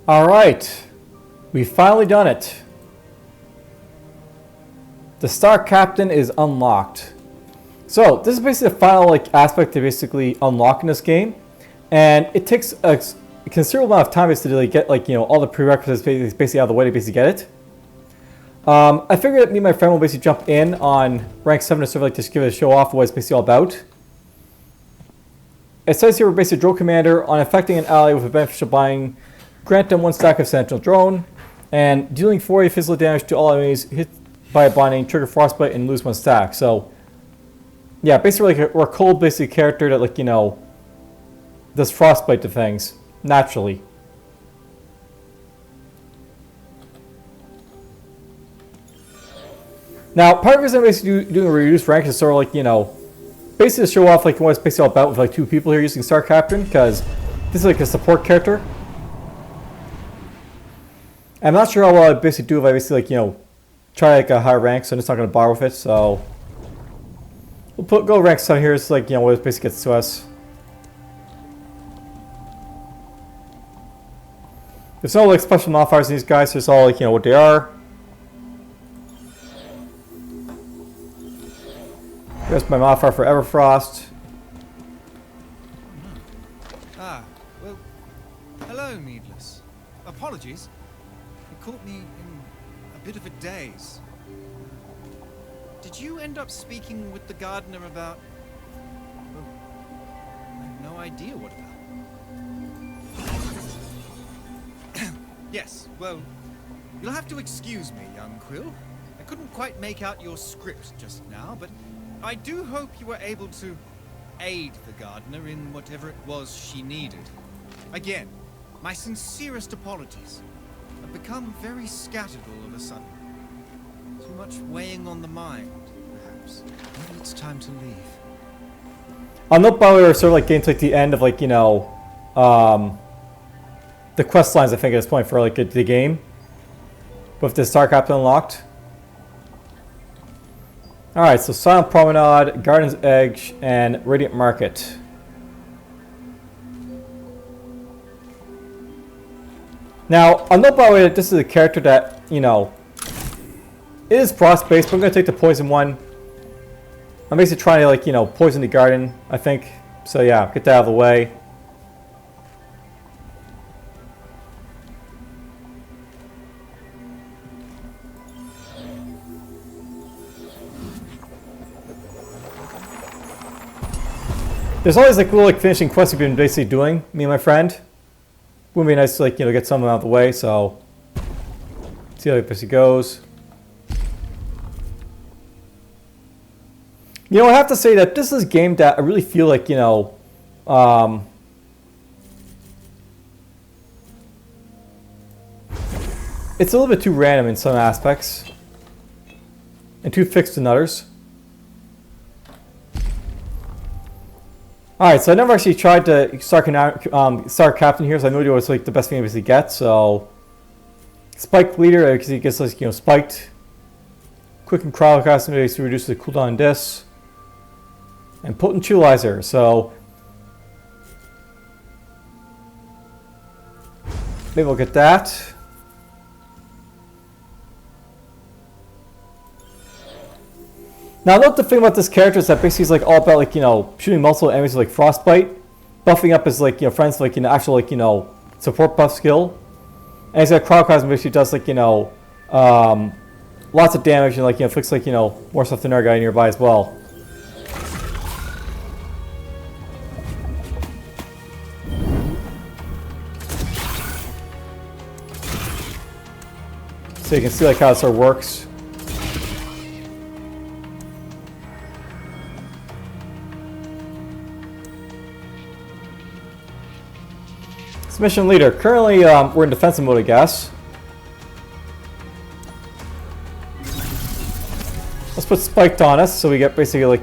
Alright, we've finally done it. The Star Captain is unlocked. So this is basically the final aspect to basically unlocking this game, and it takes a considerable amount of time basically to get all the prerequisites basically out of the way to basically get it. I figured that me and my friend will basically jump in on rank 7 to sort of just give it a show off what it's basically all about. It says here we're basically a drone commander. On affecting an ally with a beneficial binding, grant them 1 stack of Sentinel Drone, and dealing 40 physical damage to all enemies hit by a binding, trigger Frostbite, and lose 1 stack. So, yeah, basically we're a cold basically character that does Frostbite to things naturally. Now, part of the reason I'm basically doing a reduced rank is sort of basically to show off what it's basically all about with 2 people here using Star Captain, because this is a support character. I'm not sure how well I basically do if I basically try a higher rank, so I'm just not going to bother with it. So we'll go rank 7 here. It's what it basically gets to us. There's no special modifiers in these guys. So it's all what they are. Here's my modifier for Everfrost. Ah, well, hello, Needless. Apologies. You caught me in a bit of a daze. Did you end up speaking with the gardener about... Well, I have no idea what about. Yes, well, you'll have to excuse me, young Quill. I couldn't quite make out your script just now, but I do hope you were able to aid the gardener in whatever it was she needed. Again, my sincerest apologies. I've become very scattered all of a sudden. Too much weighing on the mind, perhaps. Maybe it's time to leave. I'll note by the way we're sort of getting to the end of the quest lines I think at this point for the game. With the Star Captain unlocked. Alright, so Silent Promenade, Garden's Edge, and Radiant Market. Now, I'll note by the way that this is a character that, it is frost-based, but I'm going to take the poison one. I'm basically trying to, poison the garden, I think. So yeah, get that out of the way. There's always little finishing quests we've been basically doing, me and my friend. Wouldn't be nice to get some of them out of the way, so see how it basically goes. I have to say that this is a game that I really feel it's a little bit too random in some aspects and too fixed in others. Alright, so I never actually tried to start Captain here, so I know it was the best thing to basically get. So, Spike Leader, because he gets spiked. Quick and crowd casting to reduce the cooldown on this. And Potent Chewilizer, so maybe we'll get that. Now, I love the thing about this character is that basically he's all about shooting multiple enemies with Frostbite, buffing up his friends actual support buff skill, and he's got Crowdcasm which he does lots of damage and inflicts more stuff than our guy nearby as well. So you can see how it sort of works. Mission leader. Currently, we're in defensive mode, I guess. Let's put spiked on us so we get basically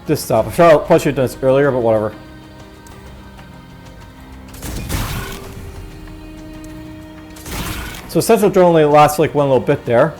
this stuff. I probably should have done this earlier, but whatever. So Central Drone only lasts one little bit there.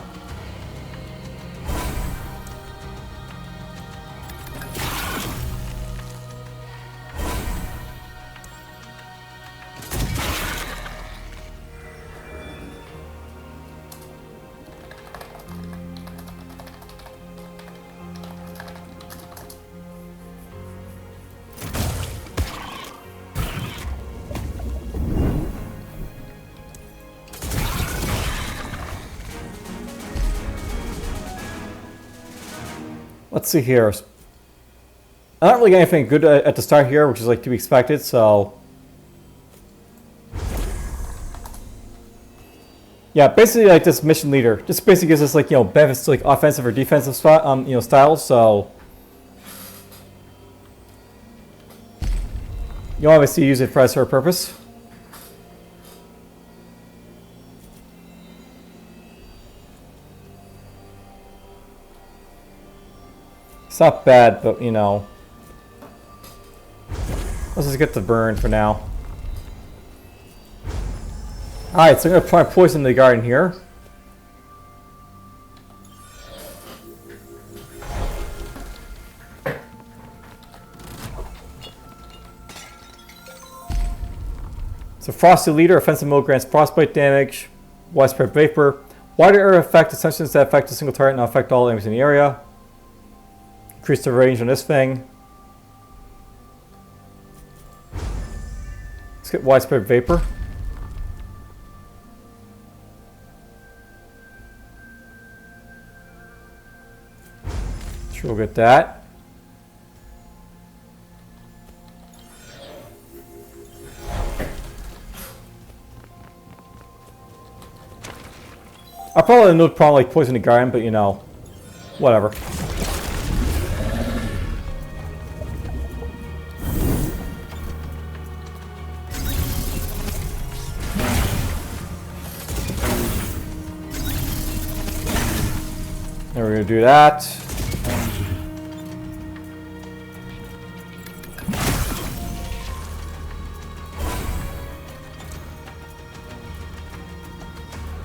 Let's see here. I don't really get anything good at the start here, which is like to be expected, so... Yeah, basically like this mission leader. Just basically gives us like, you know, benefits to like offensive or defensive styles, so... You obviously use it for a certain purpose. It's not bad, but you know... Let's just get the burn for now. Alright, so I'm going to try and poison the garden here. So Frosty Leader, offensive mode grants frostbite damage, widespread vapor, wider area effect, assumptions that affect a single target and not affect all enemies in the area. Increase the range on this thing. Let's get widespread vapor. Sure, we'll get that. I probably have no problem like poisoning the garden, but you know, whatever. And we're gonna do that.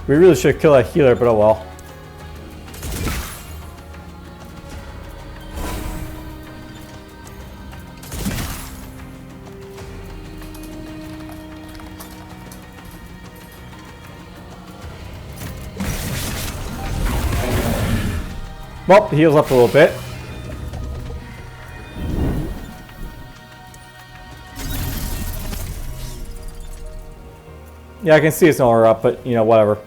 We really should kill that healer, but oh well. Well, he heals up a little bit. Yeah, I can see it's no longer up, but you know, whatever.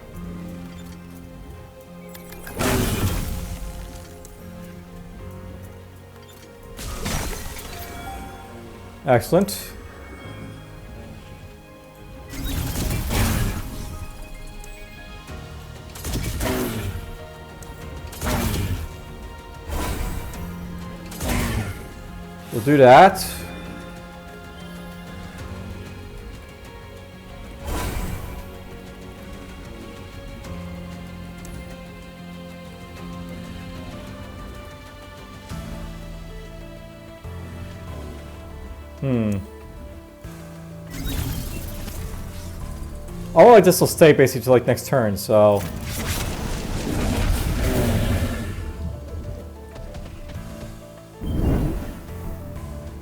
Excellent. We'll do that. Oh, like this will stay basically to like next turn, so...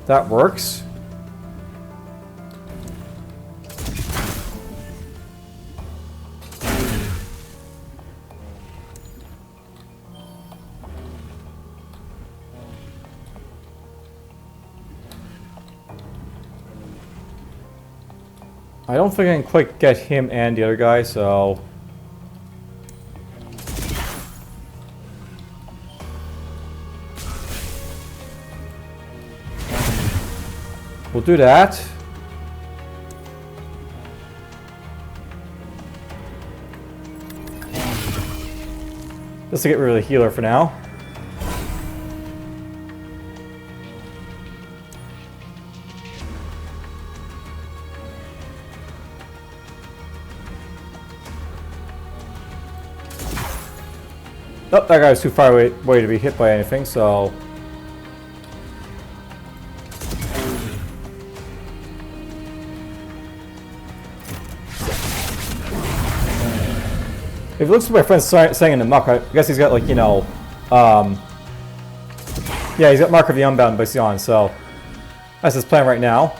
That works. I don't think I can quite get him and the other guy, so... We'll do that. Just to get rid of the healer for now. Oh, that guy was too far away to be hit by anything, so... If it looks like my friend's saying in the muck, I guess he's got like, you know, yeah, he's got Mark of the Unbound basically on, so that's his plan right now.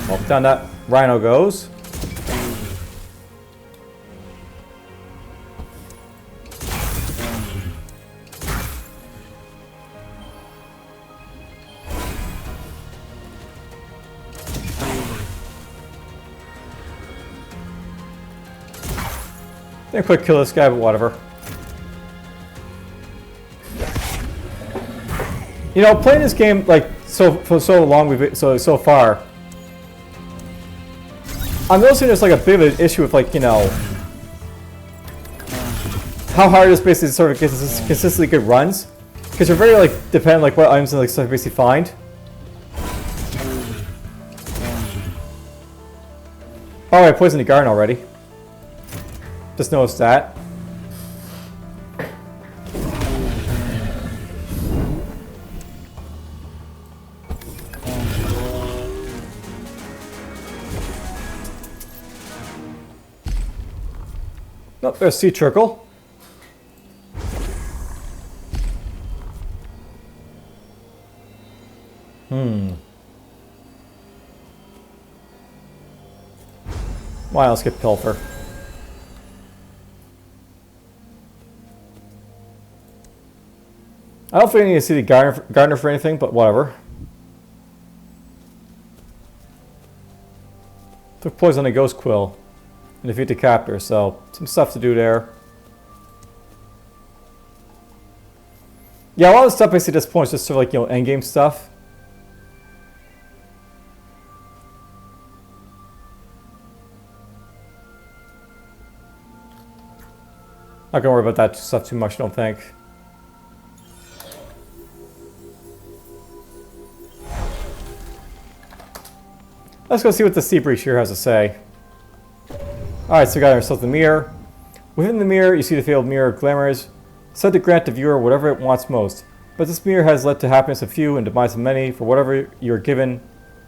Well, down that rhino goes. Didn't quite kill this guy, but whatever. You know, playing this game like for so long, so far, I'm noticing there's like a bit of an issue with like, you know, how hard it is basically to sort of get consistently good runs, because you're very like dependent like what items and like stuff you basically find. Oh, I poisoned the garden already. Just noticed that. Nope, there's sea turtle. Why else get pilfer? I don't think I need to see the gardener for anything, but whatever. Took poison on a ghost quill and defeat the captor, so some stuff to do there. Yeah, a lot of the stuff I see at this point is just sort of like, you know, endgame stuff. Not gonna worry about that stuff too much, I don't think. Let's go see what the sea breach here has to say. Alright, so we got ourselves the mirror. Within the mirror, you see the fabled mirror glamours, said to grant the viewer whatever it wants most. But this mirror has led to happiness of few and demise of many. For whatever you are given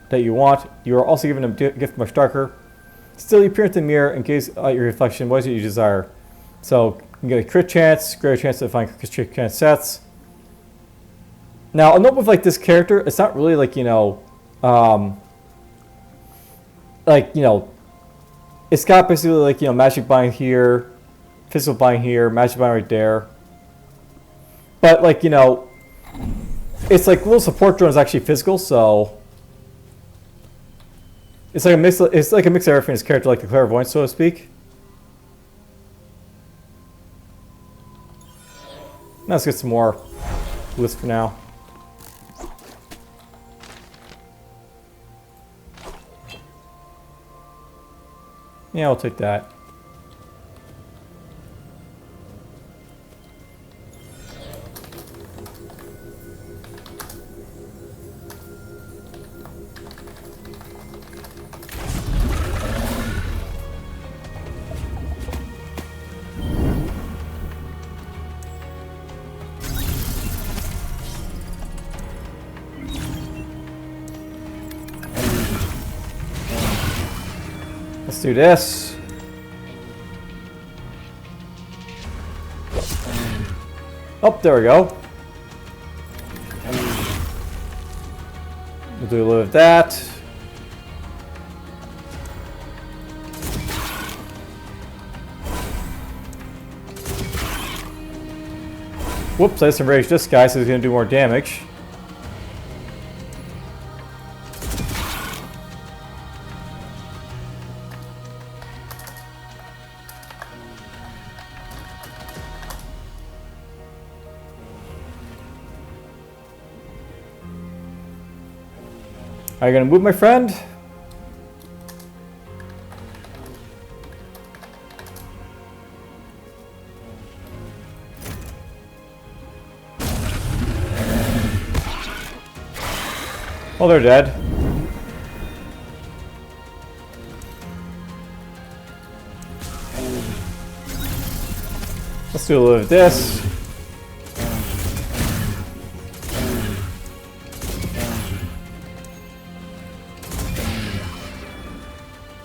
that you want, you are also given a gift much darker. Still, you peer into the mirror and gaze at your reflection. What is it you desire? So, you get a crit chance, greater chance to find crit chance sets. Now, a note with like this character, it's not really like, you know, it's got basically like, you know, magic bind here, physical bind here, magic bind right there. But like, you know, it's like little support drone is actually physical, so it's like a mix. It's like a mix of everything. This character, like the clairvoyance, so to speak. Now let's get some more lists for now. Yeah, I'll take that. Let's do this. Oh, there we go. We'll do a little of that. Whoops, I just enraged this guy, so he's going to do more damage. Are you going to move, my friend? Oh, they're dead. Let's do a little of this.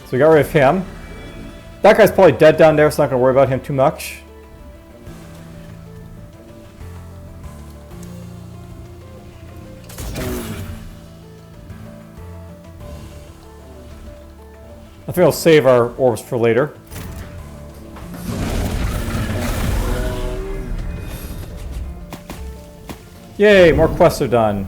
So we got rid of him. That guy's probably dead down there, so I'm not going to worry about him too much. I think I'll save our orbs for later. Yay, more quests are done.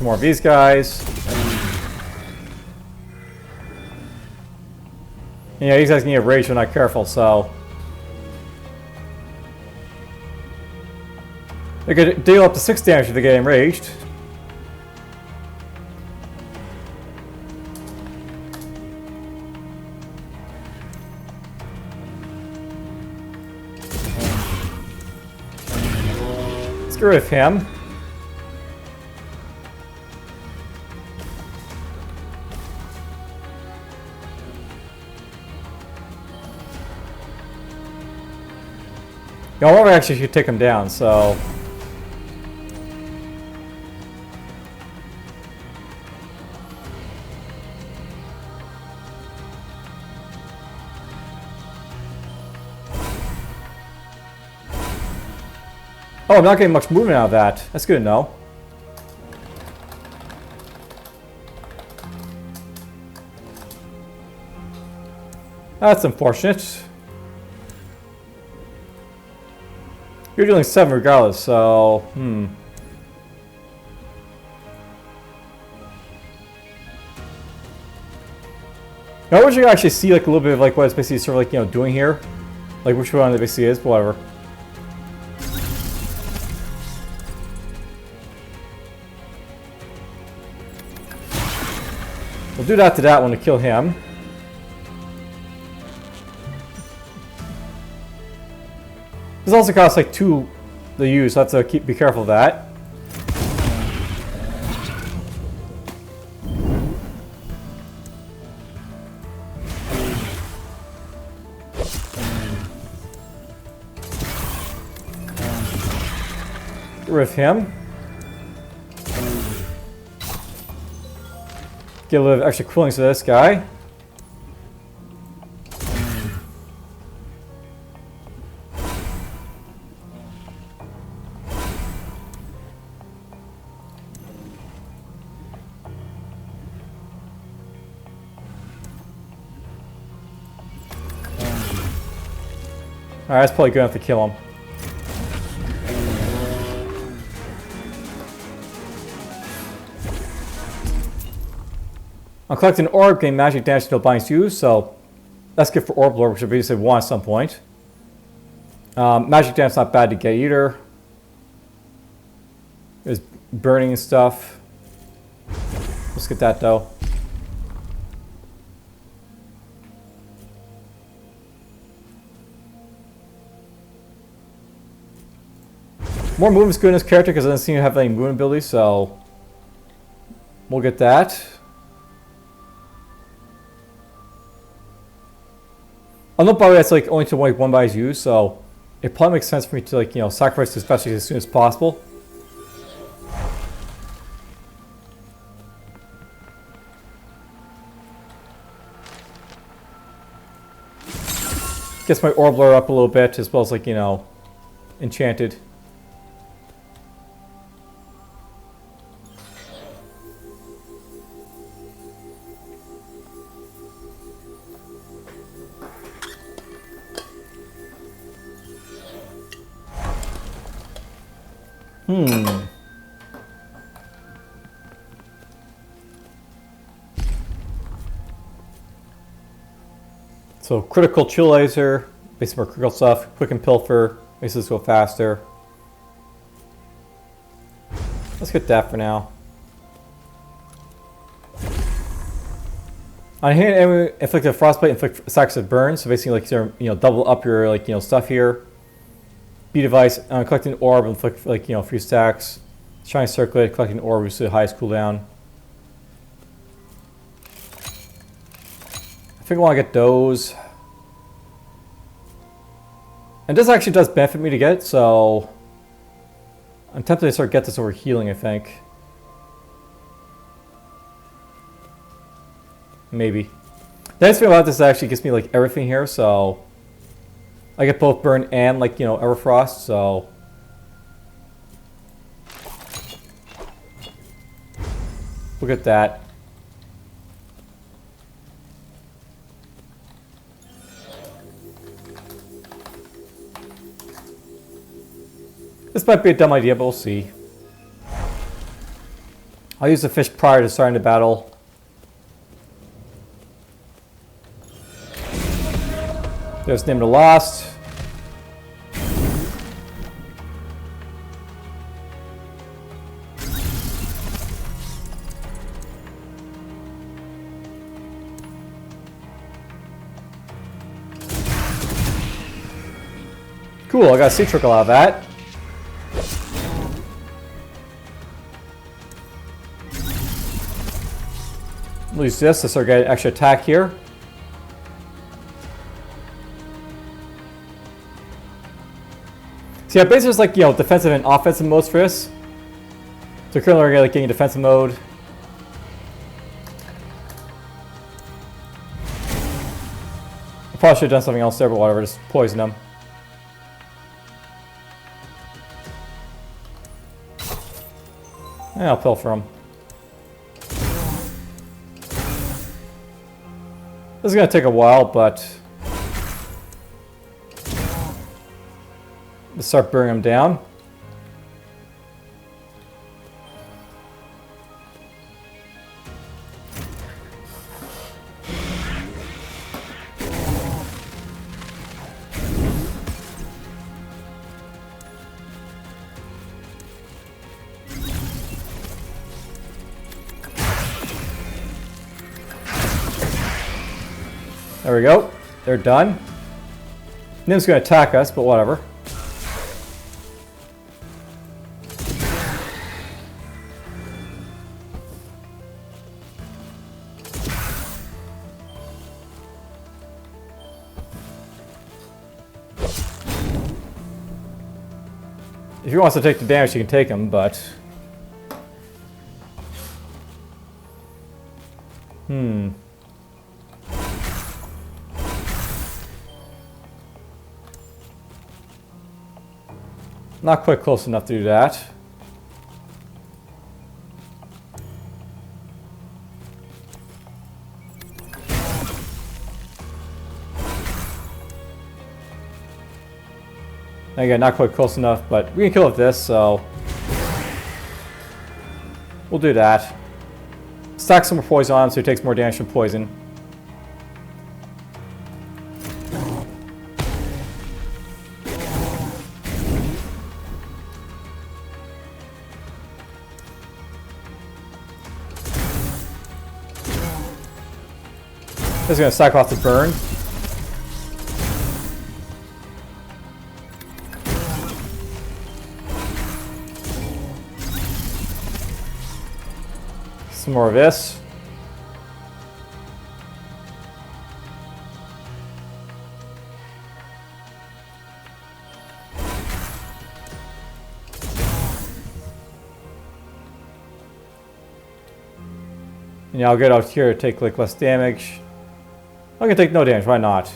some more of these guys. Yeah, these guys can get rage when not careful, so. They could deal up to 6 damage if they get enraged. Let's get rid of him. Yeah, I actually should take him down, so. Oh, I'm not getting much movement out of that. That's good to know. That's unfortunate. You're dealing 7 regardless, so... I wish you could actually see like a little bit of like what it's basically sort of like, you know, doing here. Like which one it basically is, but whatever. We'll do that to that one to kill him. This also costs like 2 to use, so I have to be careful of that. Get rid of him. Get a little extra cooling to this guy. Alright, that's probably good enough to kill him. I'm collecting an orb, getting magic damage until binds used, so that's good for Orb Lord, which I basically want at some point. Magic damage's not bad to get either. There's burning and stuff. Let's get that though. More movement's good in this character because it doesn't seem to have any movement ability, so we'll get that. I know by the way that's like only to like 1 buy is used, so it probably makes sense for me to like, you know, sacrifice this specialty as soon as possible. Gets my Orb Lord up a little bit as well as like, you know, enchanted. So critical chill laser, basically more critical stuff. Quick and pilfer, makes this go faster. Let's get that for now. On hand enemy, inflict a frostbite, inflict stacks of burn. So basically, like, you know, double up your like, you know, stuff here. B device, collecting orb, inflict like, you know, a few stacks. Shine circlet, collecting orb, which is the highest cooldown. I think I want to get those. And this actually does benefit me to get it, so I'm tempted to start get this over healing, I think. Maybe. The nice thing about this actually gives me like everything here, so I get both burn and like, you know, Everfrost, so look at that. This might be a dumb idea, but we'll see. I'll use the fish prior to starting the battle. There's Name the Lost. Cool, I got a sea trickle out of that. We'll use this to start getting extra attack here. So yeah, basically it's like, you know, defensive and offensive modes for this. So currently we're like getting defensive mode. I probably should have done something else there, but whatever, just poison them. Yeah, I'll pilfer them. This is going to take a while, but let's start burning them down. There we go. They're done. Nim's going to attack us, but whatever. If he wants to take the damage, he can take him, but... Not quite close enough to do that. Again, not quite close enough, but we can kill it with this, so... We'll do that. Stack some more poison on him so he takes more damage from poison. Just gonna stack off the burn. Some more of this. And I'll get out here to take like less damage. I'm gonna take no damage, why not?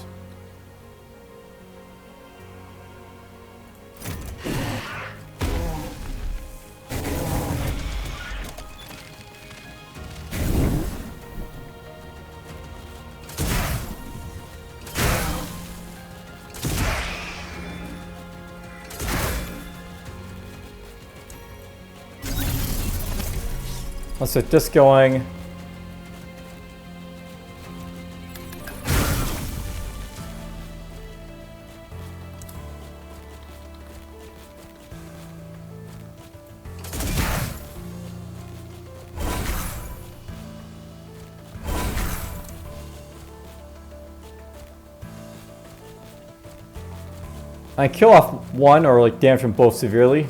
Let's get this going. I kill off one or like damage them both severely.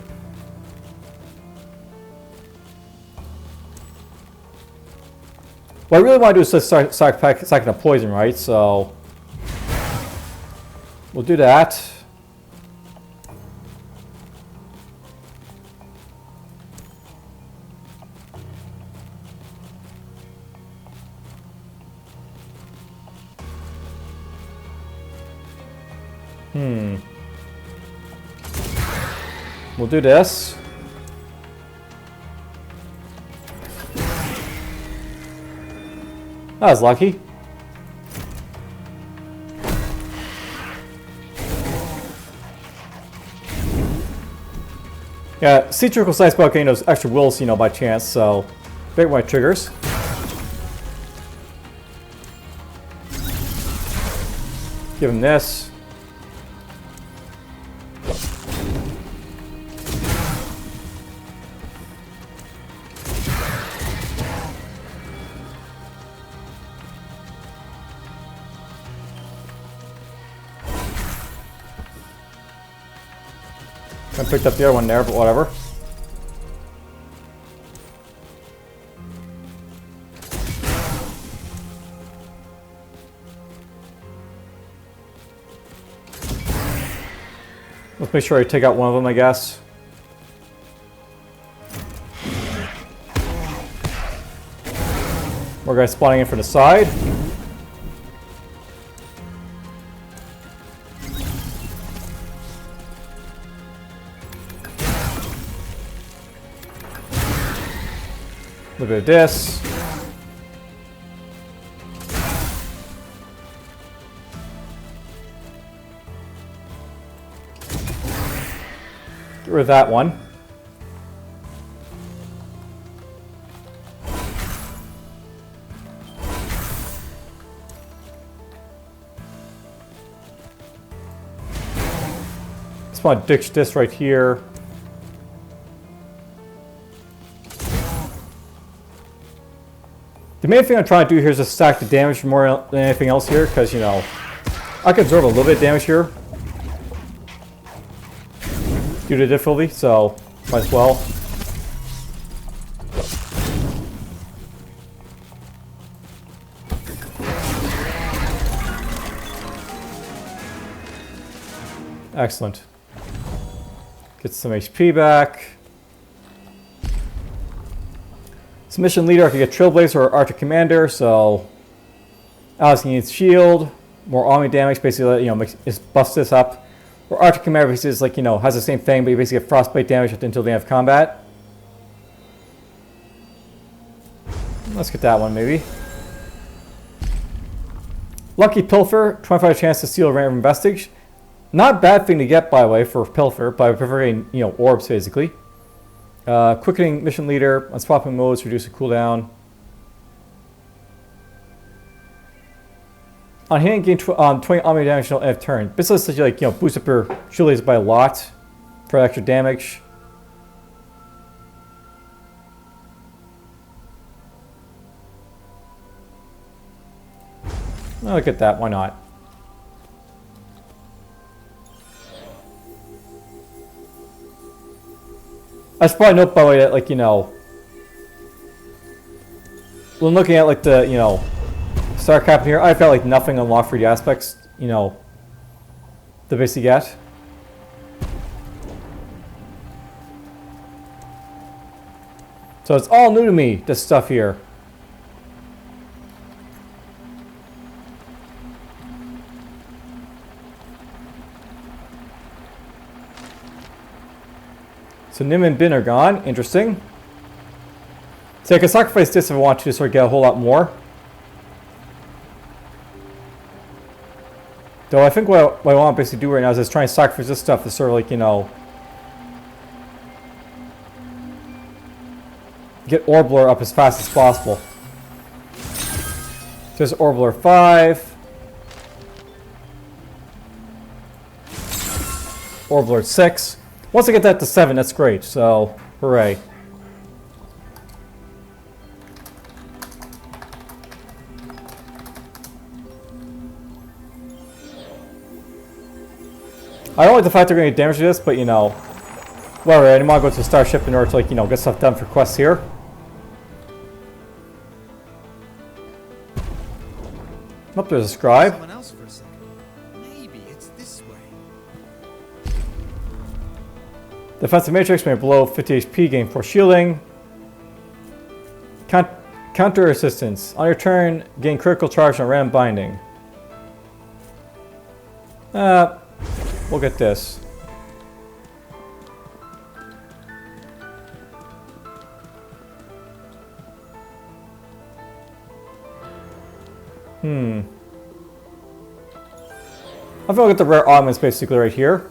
What I really want to do is just start stacking a poison, right? So we'll do that. We'll do this. That was lucky. Yeah, sea turtle's nice about getting those extra wills, you know, by chance, so Big white triggers. Give him this. I picked up the other one there, but whatever. Let's make sure I take out one of them, I guess. More guys spawning in from the side. A little bit of this. Get rid of that one. Just want to ditch this right here. The main thing I'm trying to do here is just stack the damage more than anything else here, because, you know, I can absorb a little bit of damage here due to difficulty, so might as well. Excellent. Get some HP back. Mission leader, I could get Trailblazer or Archer Commander, so Alex needs shield, more army damage, basically, you know, just buffs this up. Or Archer Commander basically is like, you know, has the same thing, but you basically get frostbite damage until the end of combat. Let's get that one, maybe. Lucky Pilfer, 25 chance to steal a random vestige. Not a bad thing to get, by the way, for Pilfer, by preferring, you know, orbs, basically. Quickening mission leader on swapping modes, reduce the cooldown. On hitting, gain 20 army damage at the end of turn. Basically, such like, you know, boost up your shield lasers by a lot for extra damage. I'll look at that. Why not? I should probably note, by the way, that, like, you know, when looking at, like, the, you know, star cap here, I've got, like, nothing unlocked for the aspects, you know, the basic get. So it's all new to me, this stuff here. So Nim and Bin are gone. Interesting. So I can sacrifice this if I want to sort of get a whole lot more. Though I think what I want to basically do right now is just try and sacrifice this stuff to sort of like, you know, get Orbler up as fast as possible. There's Orbler 5. Orbler 6. Once I get that to 7, that's great, so hooray. I don't like the fact they're going to get damage to this, but you know, whatever, I didn't want to go to the Starship in order to, like, you know, get stuff done for quests here. Oh, there's a scribe. Someone else for a second. Maybe it's this way. Defensive matrix may blow 50 HP, gain 4 shielding. Counter assistance. On your turn, gain critical charge on random binding. We'll get this. I feel like the rare augments basically right here.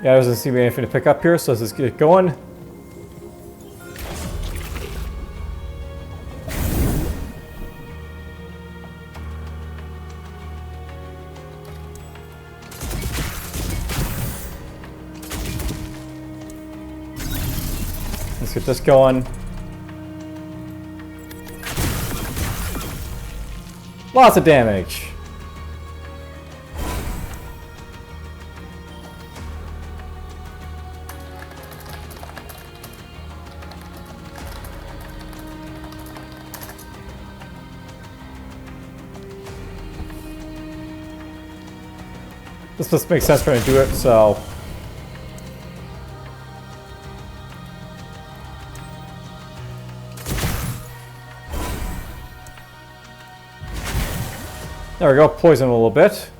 Yeah, there doesn't seem to be anything to pick up here, so let's just get going. Let's get this going. Lots of damage. This just makes sense for me to do it, so. There we go, poison a little bit.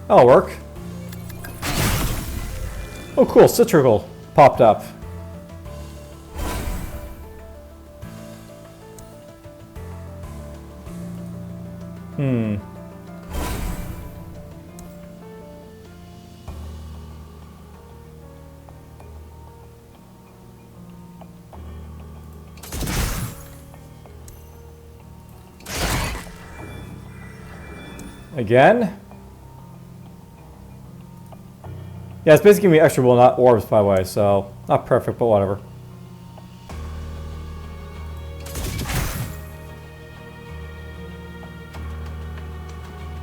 That'll work. Oh cool, Citrical popped up. Again. Yeah, it's basically giving me extra will, not orbs, by the way, so not perfect, but whatever.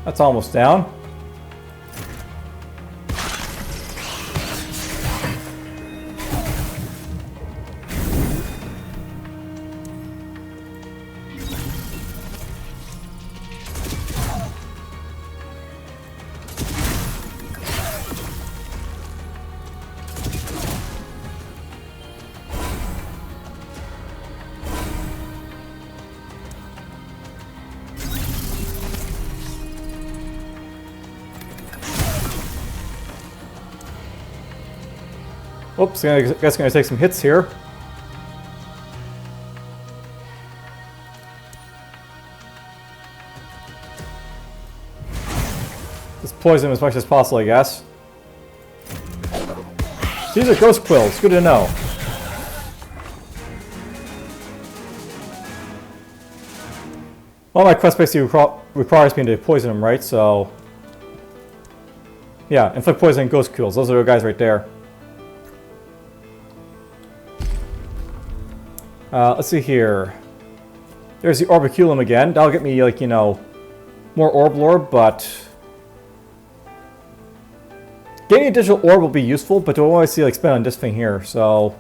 That's almost down. Oops, I guess I'm going to take some hits here. Just poison him as much as possible, I guess. These are ghost quills, good to know. Well, my quest basically requires me to poison him, right? So, yeah, inflict poison and ghost quills. Those are the guys right there. Let's see here. There's the Orbiculum again. That'll get me, like, you know, more orb lore, but getting a digital orb will be useful, but do I want to see, like, spend on this thing here, so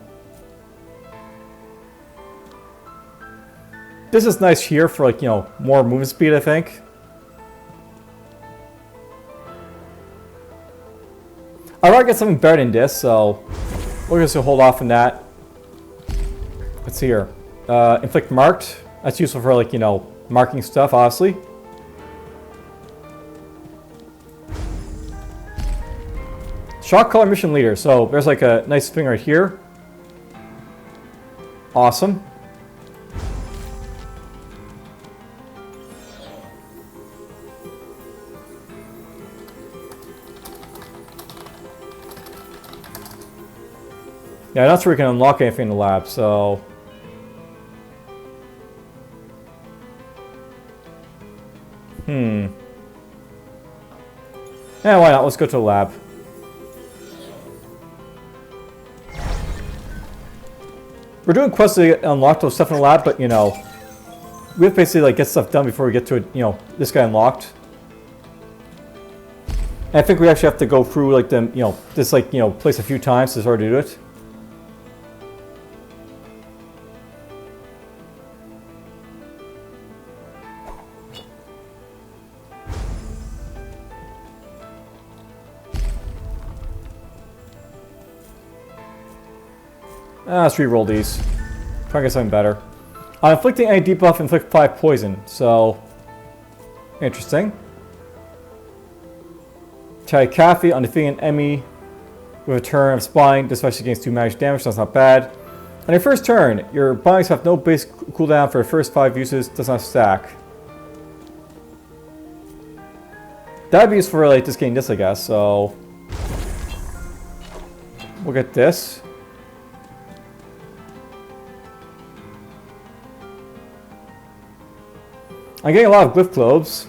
this is nice here for, like, you know, more movement speed, I think. I'd rather get something better than this, so we're just gonna hold off on that. Let's see here. Inflict marked. That's useful for, like, you know, marking stuff, obviously. Shock color mission leader. So there's like a nice thing right here. Awesome. Yeah, not sure we can unlock anything in the lab, so yeah, why not? Let's go to the lab. We're doing quests to unlock those stuff in the lab, but, you know, we have to basically, like, get stuff done before we get to, you know, this guy unlocked. And I think we actually have to go through like them, this like place a few times to sort of do it. Let's re-roll these. Try to get something better. On inflicting any debuff, inflict 5 poison. So, interesting. Try Kathy on defeating an enemy with a turn of spine, especially against 2 magic damage. That's not bad. On your first turn, your bindings have no base cooldown for the first 5 uses. Does not stack. That'd be useful for like this game, I guess. So, we'll get this. I'm getting a lot of glyph globes.